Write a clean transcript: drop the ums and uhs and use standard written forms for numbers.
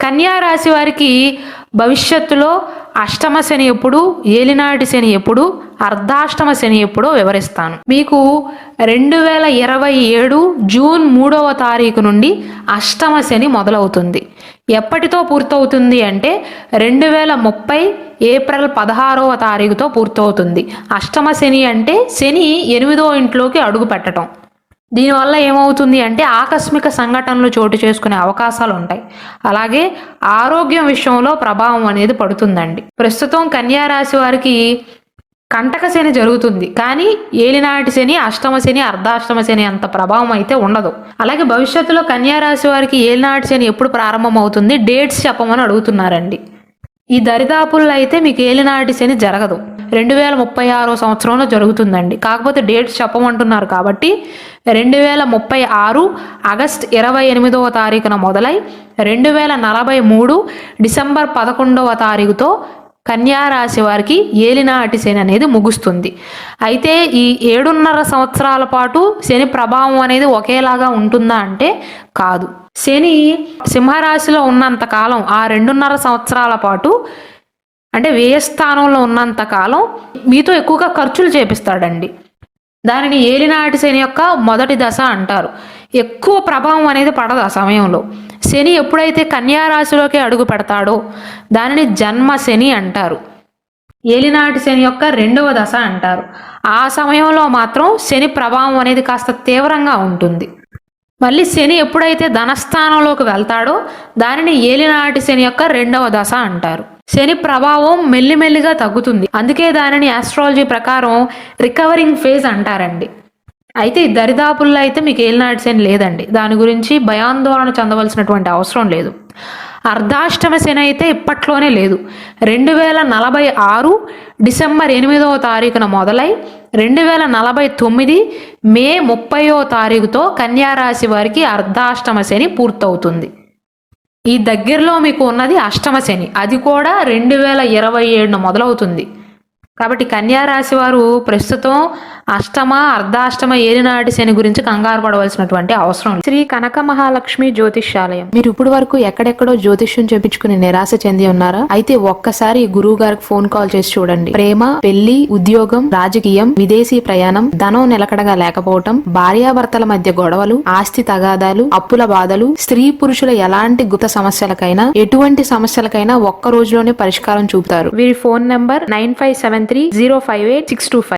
కన్యా రాశి వారికి భవిష్యత్తులో అష్టమ శని ఎప్పుడు, ఏలినాటి శని ఎప్పుడు, అర్ధాష్టమ శని ఎప్పుడో వివరిస్తాను. మీకు 2027 జూన్ 3వ తారీఖు నుండి అష్టమ శని మొదలవుతుంది. ఎప్పటితో పూర్తవుతుంది అంటే 2030 ఏప్రిల్ 16వ తారీఖుతో పూర్తవుతుంది. అష్టమ శని అంటే శని 8వ ఇంట్లోకి అడుగు పెట్టడం. దీనివల్ల ఏమవుతుంది అంటే ఆకస్మిక సంఘటనలు చోటు చేసుకునే అవకాశాలు ఉంటాయి. అలాగే ఆరోగ్యం విషయంలో ప్రభావం అనేది పడుతుందండి. ప్రస్తుతం కన్యా రాశి వారికి కంటక శని జరుగుతుంది, కానీ ఏలినాటి శని, అష్టమ శని, అర్ధాష్టమ శని అంత ప్రభావం అయితే ఉండదు. అలాగే భవిష్యత్తులో కన్యా రాశి వారికి ఏలినాటి శని ఎప్పుడు ప్రారంభం అవుతుంది, డేట్స్ చెప్పమని అడుగుతున్నారండి. ఈ దరిదాపుల్లో అయితే మీకు ఏలినాటి శని జరగదు. 2036 సంవత్సరంలో జరుగుతుందండి. కాకపోతే డేట్స్ చెప్పమంటున్నారు కాబట్టి 2036 ఆగస్ట్ 28వ తారీఖున మొదలై 2043 డిసెంబర్ 11వ తారీఖుతో కన్యా రాశి వారికి ఏలినాటి శని అనేది ముగుస్తుంది. అయితే ఈ 7.5 సంవత్సరాల పాటు శని ప్రభావం అనేది ఒకేలాగా ఉంటుందా అంటే కాదు. శని సింహరాశిలో ఉన్నంత కాలం, ఆ 2.5 సంవత్సరాల పాటు అంటే వ్యయస్థానంలో ఉన్నంత కాలం మీతో ఎక్కువగా ఖర్చులు చేపిస్తాడండి. దానిని ఏలినాటి శని యొక్క మొదటి దశ అంటారు. ఎక్కువ ప్రభావం అనేది పడదు ఆ సమయంలో. శని ఎప్పుడైతే కన్యా రాశిలోకి అడుగు పెడతాడో దానిని జన్మ శని అంటారు. ఏలినాటి శని యొక్క 2వ దశ అంటారు. ఆ సమయంలో మాత్రం శని ప్రభావం అనేది కాస్త తీవ్రంగా ఉంటుంది. మళ్ళీ శని ఎప్పుడైతే ధనస్థానంలోకి వెళ్తాడో దానిని ఏలినాటి శని యొక్క 2వ దశ అంటారు. శని ప్రభావం మెల్లిమెల్లిగా తగ్గుతుంది. అందుకే దానిని ఆస్ట్రాలజీ ప్రకారం రికవరింగ్ ఫేజ్ అంటారండి. అయితే ఈ దరిదాపుల్లో అయితే మీకు ఏలినాటి శని లేదండి. దాని గురించి భయాందోళన చెందవలసినటువంటి అవసరం లేదు. అర్ధాష్టమ శని అయితే ఇప్పట్లోనే లేదు. 2046 డిసెంబర్ 8వ తారీఖున మొదలై 2049 మే 30వ తారీఖుతో కన్యా రాశి వారికి అర్ధాష్టమ శని పూర్తవుతుంది. ఈ దగ్గరలో మీకు ఉన్నది అష్టమ శని, అది కూడా 2027 మొదలవుతుంది. కాబట్టి కన్యా రాశి వారు ప్రస్తుతం అష్టమ, అర్ధాష్టమ, ఏలినాటి శని గురించి కంగారు పడవలసినటువంటి అవసరం లేదు. శ్రీ కనక మహాలక్ష్మి జ్యోతిష్యాలయం. మీరు ఇప్పుడు వరకు ఎక్కడెక్కడో జ్యోతిష్యం చేపించుకుని నిరాశ చెంది ఉన్నారా? అయితే ఒక్కసారి గురువు గారికి ఫోన్ కాల్ చేసి చూడండి. ప్రేమ, పెళ్లి, ఉద్యోగం, రాజకీయం, విదేశీ ప్రయాణం, ధనం నిలకడగా లేకపోవటం, భార్యాభర్తల మధ్య గొడవలు, ఆస్తి తగాదాలు, అప్పుల బాధలు, స్త్రీ పురుషుల ఎలాంటి గుత సమస్యలకైనా, ఎటువంటి సమస్యలకైనా ఒక్క రోజులోనే పరిష్కారం చూపుతారు. వీరి ఫోన్ నంబర్ 9573 058 625.